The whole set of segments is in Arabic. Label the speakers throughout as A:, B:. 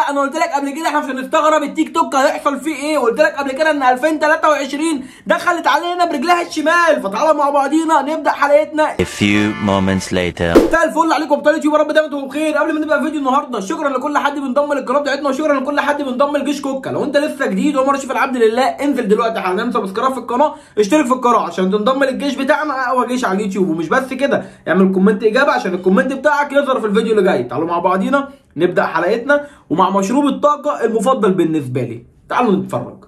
A: انا قلت لك قبل كده احنا مش هنستغرب التيك توك هيحصل فيه ايه، وقلت لك قبل كده ان 2023 دخلت علينا برجلها الشمال، فتعالى مع بعضينا نبدا حلقتنا.
B: A few moments later.
A: مساء الفل عليكم ابطال يوتيوب، يا رب دايما تبقوا بخير. قبل ما نبدا فيديو النهارده، شكرا لكل حد بينضم للقناه بتاعتنا، وشكرا لكل حد بينضم لجيش كوكا. لو انت لسه جديد وما تشوف العبد لله، انزل دلوقتي حالا اعمل سبسكرايب في القناه، اشترك في القناه عشان تنضم للجيش بتاعنا، اقوى جيش على اليوتيوب. ومش بس كده، اعمل كومنت اجابه عشان الكومنت بتاعك يظهر في الفيديو اللي جاي. تعالوا مع بعضينا نبدا حلقتنا ومع مشروب الطاقه المفضل بالنسبه لي. تعالوا نتفرج.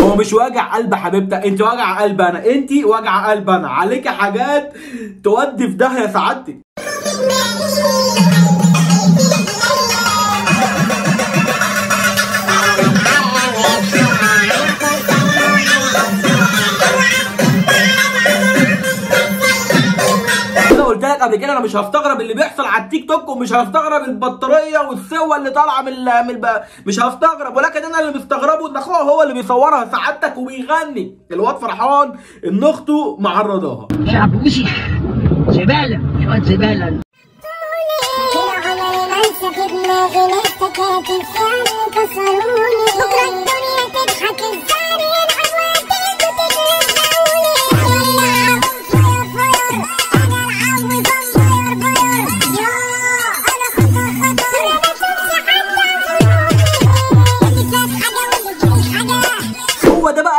A: هو مش وجع قلب حبيبتك، انت وجع قلب انا، انت وجع قلب انا، عليكي حاجات تودي في داهيه سعادتك. قلت لك قبل كده انا مش هستغرب اللي بيحصل على التيك توك، ومش هستغرب البطاريه والسوا اللي طالعه مش هستغرب، ولكن انا اللي مستغربه ان اخوها هو اللي بيصورها سعادتك وبيغني. الواد فرحان ان اخته معرضاها.
C: شعب وسخ، زباله، شويه زباله.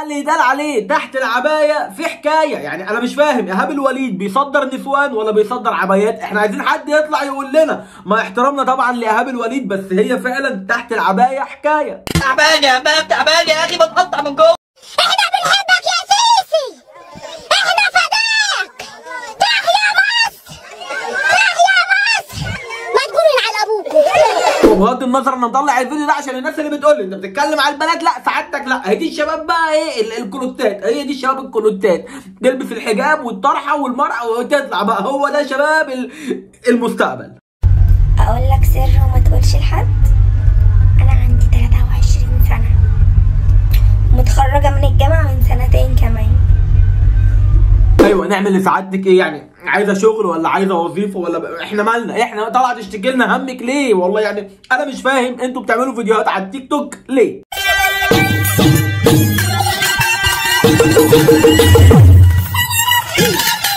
A: اللي يدال عليه تحت العبايه في حكايه. يعني انا مش فاهم، ايهاب الوليد بيصدر نسوان ولا بيصدر عبايات؟ احنا عايزين حد يطلع يقول لنا. مع احترامنا طبعا لايهاب الوليد، بس هي فعلا تحت العبايه حكايه.
C: تعبان يا باب، تعبان يا اخي، بتقطع من جوه.
D: احنا بنحبك يا سيسي، احنا فداك، تحيا مصر، تحيا مصر، ما تقولوا على ابوكم.
A: وبغض النظر انا مطلع الفيديو ده عشان الناس اللي بتقول لي انت بتتكلم على البنات، لا سعادتك لا، هي دي الشباب بقى ايه الكلوتات، هي دي الشباب الكلوتات، تلبس الحجاب والطرحه والمرأة وتطلع بقى، هو ده شباب المستقبل.
D: اقول لك سر وما تقولش لحد، انا عندي 23 سنه، متخرجه من الجامعه من سنتين كمان.
A: ايوه، نعمل لسعادتك ايه يعني؟ عايزه شغل ولا عايزه وظيفه ولا احنا مالنا؟ احنا طالعه تشتكي لنا همك ليه؟ والله يعني انا مش فاهم انتوا بتعملوا فيديوهات على التيك توك ليه؟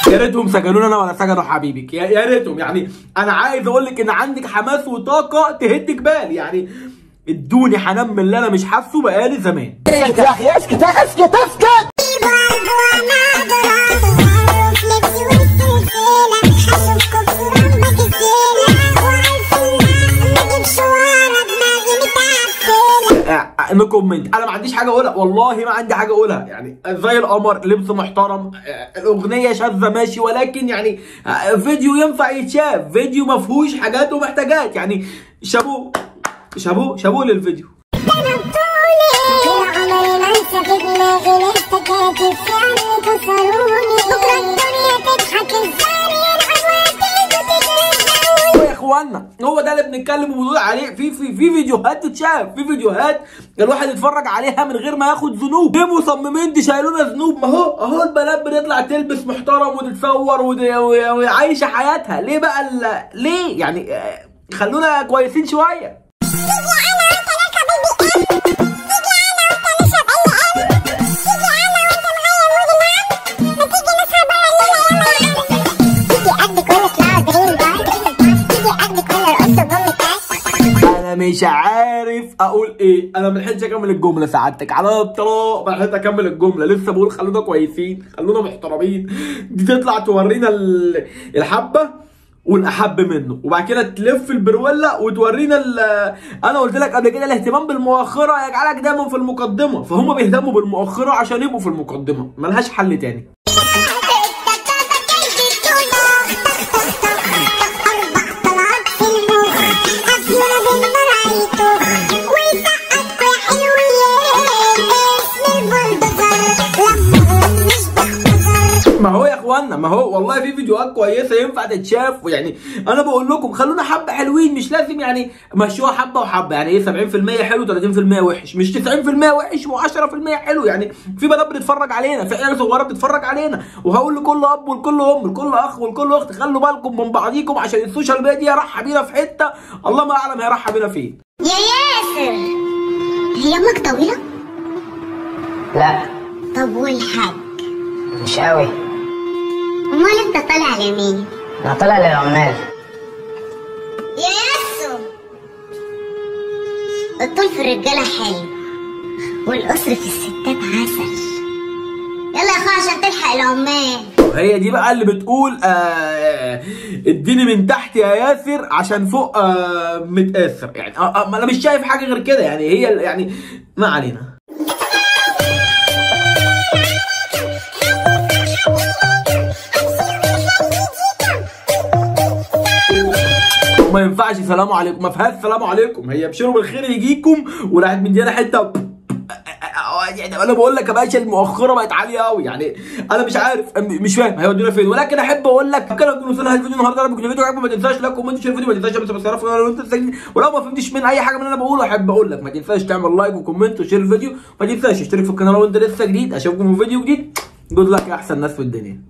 A: يا ريتهم سجنونا انا ولا سجنوا حبيبك، يا ريتهم. يعني انا عايز اقول لك ان عندك حماس وطاقه تهد جبال، يعني ادوني حنان من اللي انا مش حاسه بقالي زمان.
C: اسكت يا اخي، اسكت اسكت اسكت.
A: نو كومنت، انا ما عنديش حاجه اقولها، والله ما عندي حاجه اقولها. يعني زي القمر، لبس محترم، الاغنيه شاذه ماشي، ولكن يعني فيديو ينفع يتشاف، فيديو ما فيهوش حاجات ومحتاجات. يعني شابوه شابوه شابوه للفيديو. هو ده اللي بنتكلم وبنقول عليه. في فيديوهات تتشاف، في فيديوهات الواحد يتفرج عليها من غير ما ياخد ذنوب. ليه مصممين تشيلونا ذنوب؟ ما هو البنات بتطلع تلبس محترم وتتصور وعايشه حياتها. ليه بقى ليه يعني؟ خلونا كويسين شويه. مش عارف اقول ايه، انا ملحقتش اكمل الجمله سعادتك، على الطلاق ملحقتش اكمل الجمله، لسه بقول خلونا كويسين، خلونا محترمين. دي تطلع تورينا الحبه والاحب منه، وبعد كده تلف البروله وتورينا انا قلت لك قبل كده الاهتمام بالمؤخره يجعلك دايما في المقدمه، فهم بيهتموا بالمؤخره عشان يبقوا في المقدمه، ملهاش حل تاني. ما هو يا اخوانا، ما هو والله في فيديوهات كويسه ينفع تتشاف. يعني انا بقول لكم خلونا حبه حلوين، مش لازم يعني مشوها حبه وحبه. يعني ايه 70% حلو 30% وحش، مش 90% وحش و10% حلو. يعني في بنات بتتفرج علينا، في عيال صغيره بتتفرج علينا. وهقول لكل اب ولكل ام ولكل اخ ولكل اخت خلوا بالكم من بعضيكم، عشان السوشيال ميديا رايحه بينا في حته الله ما اعلم هي رايحه بينا فين.
E: يا ياسر، هي امك طويله؟
C: لا
E: طب والحاج؟
C: مش قوي.
E: امال انت طالع لمين؟
C: انا طالع للعمال.
E: يا ياسو، الطول في الرجاله حلو والقصر في الستات عسل. يلا يا اخويا عشان تلحق العمال.
A: هي دي بقى اللي بتقول اديني من تحت يا ياسر عشان فوق متاثر. يعني انا مش شايف حاجه غير كده. يعني هي يعني ما علينا. ما ينفعش سلام عليكم، ما فيهاش سلام عليكم. هي ابشروا بالخير يجيكم، وراحت مدينا حته. يعني انا بقول لك يا باشا المؤخره بقت عاليه قوي. يعني انا مش عارف، مش فاهم هيودونا فين. ولكن احب اقول لك كده تكونوا وصلنا الفيديو النهارده. لو الفيديو عجبكم ما تنساش لايك وكومنت وشير الفيديو. ما تنساش سبسكرايب لو انت ولو ما فهمتش من اي حاجه من اللي انا بقوله احب اقول لك ما تنساش تعمل لايك وكومنت وشير الفيديو. ما تنساش تشترك في القناه لو انت لسه جديد. اشوفكم في فيديو جديد. جود لك يا احسن ناس في الدنيا.